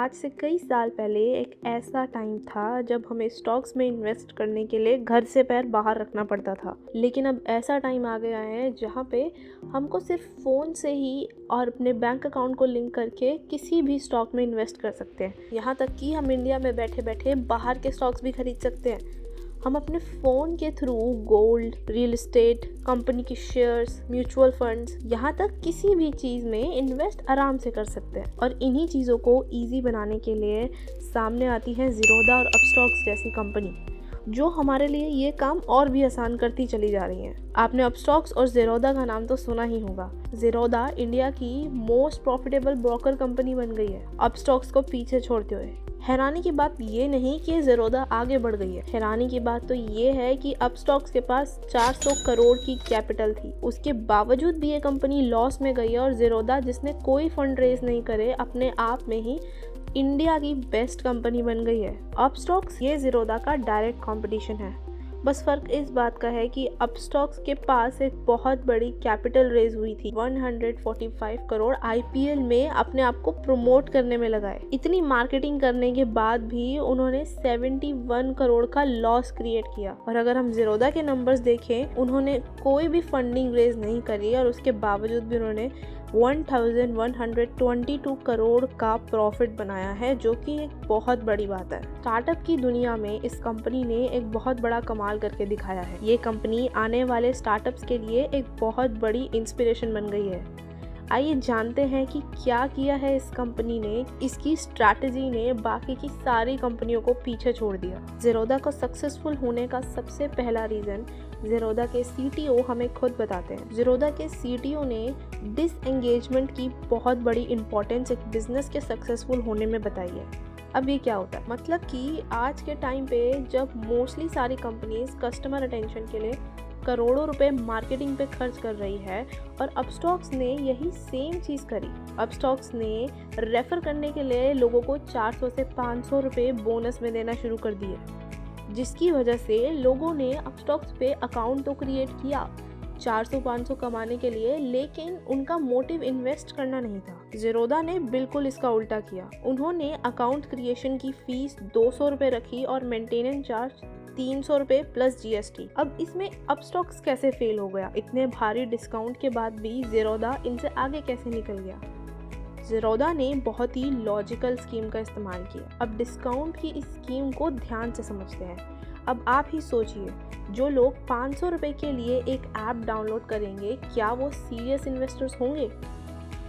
आज से कई साल पहले एक ऐसा टाइम था जब हमें स्टॉक्स में इन्वेस्ट करने के लिए घर से पैर बाहर रखना पड़ता था। लेकिन अब ऐसा टाइम आ गया है जहाँ पे हमको सिर्फ फ़ोन से ही और अपने बैंक अकाउंट को लिंक करके किसी भी स्टॉक में इन्वेस्ट कर सकते हैं। यहाँ तक कि हम इंडिया में बैठे बैठे बाहर के स्टॉक्स भी खरीद सकते हैं। हम अपने फ़ोन के through gold, real estate, company के शेयर्स, म्यूचुअल फंड्स, यहाँ तक किसी भी चीज़ में इन्वेस्ट आराम से कर सकते हैं। और इन्हीं चीज़ों को इजी बनाने के लिए सामने आती है ज़ीरोधा और अपस्टॉक्स जैसी कंपनी, जो हमारे लिए ये काम और भी आसान करती चली जा रही हैं। आपने अपस्टॉक्स और ज़ीरोधा का नाम तो सुना ही होगा। ज़ीरोधा इंडिया की मोस्ट प्रॉफिटेबल ब्रोकर कंपनी बन गई है अपस्टॉक्स को पीछे छोड़ते हुए। हैरानी की बात ये नहीं कि ज़ीरोधा आगे बढ़ गई है, हैरानी की बात तो ये है कि अपस्टॉक्स के पास 400 करोड़ की कैपिटल थी, उसके बावजूद भी ये कंपनी लॉस में गई है। और ज़ीरोधा, जिसने कोई फंड रेज नहीं करे, अपने आप में ही इंडिया की बेस्ट कंपनी बन गई है। अपस्टॉक्स ये ज़ीरोधा का डायरेक्ट कंपटीशन है। बस फ़र्क इस बात का है कि अपस्टॉक्स के पास एक बहुत बड़ी कैपिटल रेज हुई थी। 145 करोड़ आईपीएल में अपने आप को प्रमोट करने में लगाए। इतनी मार्केटिंग करने के बाद भी उन्होंने 71 करोड़ का लॉस क्रिएट किया। और अगर हम ज़ीरोधा के नंबर्स देखें, उन्होंने कोई भी फंडिंग रेज नहीं करी और उसके बावजूद भी उन्होंने 1122 करोड़ का प्रॉफिट बनाया है, जो कि एक बहुत बड़ी बात है। स्टार्टअप की दुनिया में इस कंपनी ने एक बहुत बड़ा कमाल करके दिखाया है। ये कंपनी आने वाले स्टार्टअप्स के लिए एक बहुत बड़ी इंस्पिरेशन बन गई है। आइए जानते हैं कि क्या किया है इस कंपनी ने। इसकी स्ट्रैटेजी ने बाकी की सारी कंपनियों को पीछे छोड़ दिया। ज़ीरोधा को सक्सेसफुल होने का सबसे पहला रीज़न ज़ीरोधा के सीटीओ हमें खुद बताते हैं। ज़ीरोधा के सीटीओ ने डिसएंगेजमेंट की बहुत बड़ी इंपॉर्टेंस एक बिजनेस के सक्सेसफुल होने में बताई है। अब ये क्या होता है, मतलब कि आज के टाइम पे जब मोस्टली सारी कंपनीज कस्टमर अटेंशन के लिए करोड़ों रुपए मार्केटिंग पे खर्च कर रही है, और अपस्टॉक्स ने यही सेम चीज़ करी। अपस्टॉक्स ने रेफर करने के लिए लोगों को 400 से 500 रुपये बोनस में देना शुरू कर दिए, जिसकी वजह से लोगों ने अपस्टॉक्स पे अकाउंट तो क्रिएट किया 400-500 कमाने के लिए, लेकिन उनका मोटिव इन्वेस्ट करना नहीं था। ज़ीरोधा ने बिल्कुल इसका उल्टा किया। उन्होंने अकाउंट क्रिएशन की फीस 200 रुपये रखी और मेंटेनेंस चार्ज 300 रुपये प्लस जीएसटी। अब इसमें अपस्टॉक्स कैसे फेल हो गया? इतने भारी डिस्काउंट के बाद भी ज़ीरोधा इनसे आगे कैसे निकल गया? ज़ीरोधा ने बहुत ही लॉजिकल स्कीम का इस्तेमाल किया। अब डिस्काउंट की इस स्कीम को ध्यान से समझते हैं। अब आप ही सोचिए, जो लोग 500 रुपये के लिए एक ऐप डाउनलोड करेंगे, क्या वो सीरियस इन्वेस्टर्स होंगे?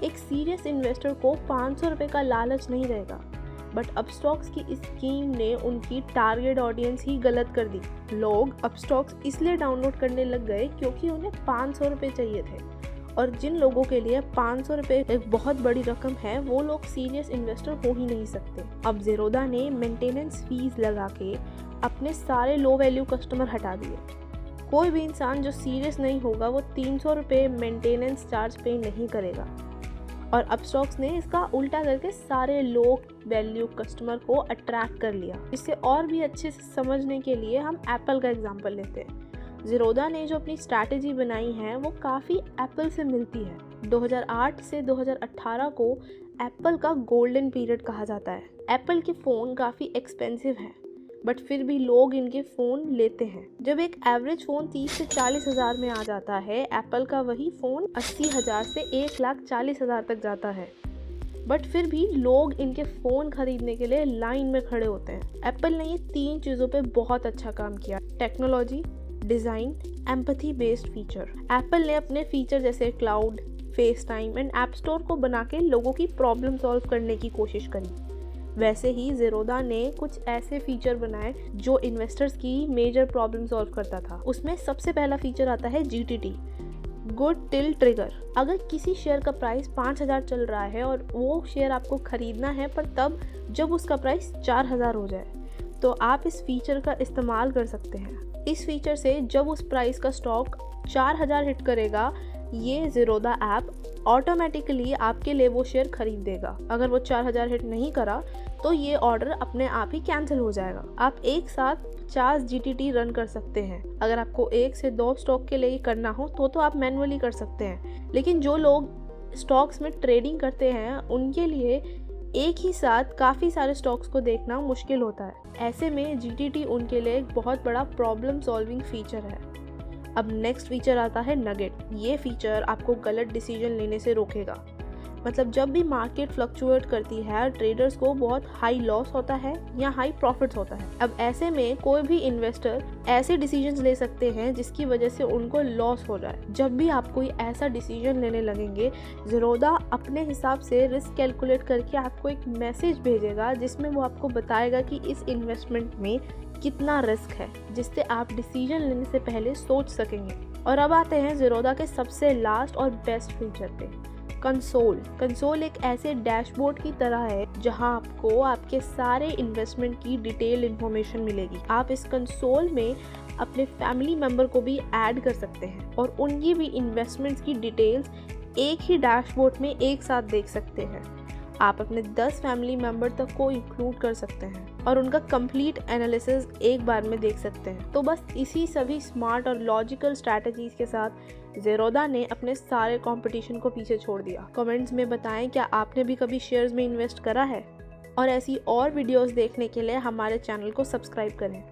एक सीरियस इन्वेस्टर को 500 रुपये का लालच नहीं रहेगा। बट अपस्टॉक्स की इस स्कीम ने उनकी टारगेट ऑडियंस ही गलत कर दी। लोग अपस्टॉक्स इसलिए डाउनलोड करने लग गए क्योंकि उन्हें 500 रुपये चाहिए थे, और जिन लोगों के लिए 500 रुपये एक बहुत बड़ी रकम है, वो लोग सीरियस इन्वेस्टर हो ही नहीं सकते। अब ज़ीरोधा ने मेंटेनेंस फीस लगा के अपने सारे लो वैल्यू कस्टमर हटा दिए। कोई भी इंसान जो सीरियस नहीं होगा वो 300 रुपये मेंटेनेंस चार्ज पे नहीं करेगा। और अपस्टॉक्स ने इसका उल्टा करके सारे लो वैल्यू कस्टमर को अट्रैक्ट कर लिया। इसे और भी अच्छे से समझने के लिए हम एप्पल का एग्जांपल लेते हैं। ज़ीरोधा ने जो अपनी स्ट्रैटेजी बनाई है वो काफ़ी एप्पल से मिलती है। 2008 से 2018 को एप्पल का गोल्डन पीरियड कहा जाता है। एप्पल के फ़ोन काफ़ी एक्सपेंसिव हैं, बट फिर भी लोग इनके फ़ोन लेते हैं। जब एक एवरेज फ़ोन 30 से 40 हज़ार में आ जाता है, एप्पल का वही फ़ोन 80,000 से 1,40,000 तक जाता है, बट फिर भी लोग इनके फ़ोन खरीदने के लिए लाइन में खड़े होते हैं। एप्पल ने ये 3 चीज़ों पे बहुत अच्छा काम किया: technology, design, empathy based feature. Apple ने अपने फीचर जैसे cloud, face time and app store को बना के लोगों की प्रॉब्लम सॉल्व करने की कोशिश करी। वैसे ही ज़ीरोधा ने कुछ ऐसे फीचर बनाए जो इन्वेस्टर्स की मेजर प्रॉब्लम सॉल्व करता था। उसमें सबसे पहला फीचर आता है GTT, गुड टिल ट्रिगर। अगर किसी शेयर का प्राइस 5,000 चल रहा है और वो शेयर आपको खरीदना है, पर तब जब उसका प्राइस 4,000 हो जाए, तो आप इस फीचर का इस्तेमाल कर सकते हैं। इस फीचर से जब उस प्राइस का स्टॉक 4,000 हिट करेगा, ये ज़ीरोधा ऐप ऑटोमेटिकली आपके लिए वो शेयर खरीद देगा। अगर वो 4,000 हिट नहीं करा तो ये ऑर्डर अपने आप ही कैंसिल हो जाएगा। आप एक साथ 50 GTT रन कर सकते हैं। अगर आपको 1 से 2 स्टॉक के लिए करना हो तो आप मैनुअली कर सकते हैं, लेकिन जो लोग स्टॉक्स में ट्रेडिंग करते हैं उनके लिए एक ही साथ काफ़ी सारे स्टॉक्स को देखना मुश्किल होता है। ऐसे में GTT उनके लिए एक बहुत बड़ा प्रॉब्लम सॉल्विंग फीचर है। अब नेक्स्ट फीचर आता है नगेट। ये फीचर आपको गलत डिसीजन लेने से रोकेगा। मतलब जब भी मार्केट फ्लक्चुएट करती है, ट्रेडर्स को बहुत हाई लॉस होता है या हाई प्रॉफिट्स होता है। अब ऐसे में कोई भी इन्वेस्टर ऐसे डिसीजंस ले सकते हैं जिसकी वजह से उनको लॉस हो जाए। जब भी आप कोई ऐसा डिसीजन लेने लगेंगे, ज़ीरोधा अपने हिसाब से रिस्क कैलकुलेट करके आपको एक मैसेज भेजेगा जिसमें वो आपको बताएगा कि इस इन्वेस्टमेंट में कितना रिस्क है, जिससे आप डिसीजन लेने से पहले सोच सकेंगे। और अब आते हैं ज़ीरोधा के सबसे लास्ट और बेस्ट फीचर पे, कंसोल एक ऐसे डैशबोर्ड की तरह है जहां आपको आपके सारे इन्वेस्टमेंट की डिटेल इन्फॉर्मेशन मिलेगी। आप इस कंसोल में अपने फैमिली मेंबर को भी ऐड कर सकते हैं और उनकी भी इन्वेस्टमेंट्स की डिटेल्स एक ही डैशबोर्ड में एक साथ देख सकते हैं। आप अपने 10 फैमिली मेंबर तक को इंक्लूड कर सकते हैं और उनका कंप्लीट एनालिसिस एक बार में देख सकते हैं। तो बस इसी सभी स्मार्ट और लॉजिकल स्ट्रैटेजीज के साथ ज़ीरोधा ने अपने सारे कंपटीशन को पीछे छोड़ दिया। कमेंट्स में बताएं क्या आपने भी कभी शेयर्स में इन्वेस्ट करा है, और ऐसी और वीडियोस देखने के लिए हमारे चैनल को सब्सक्राइब करें।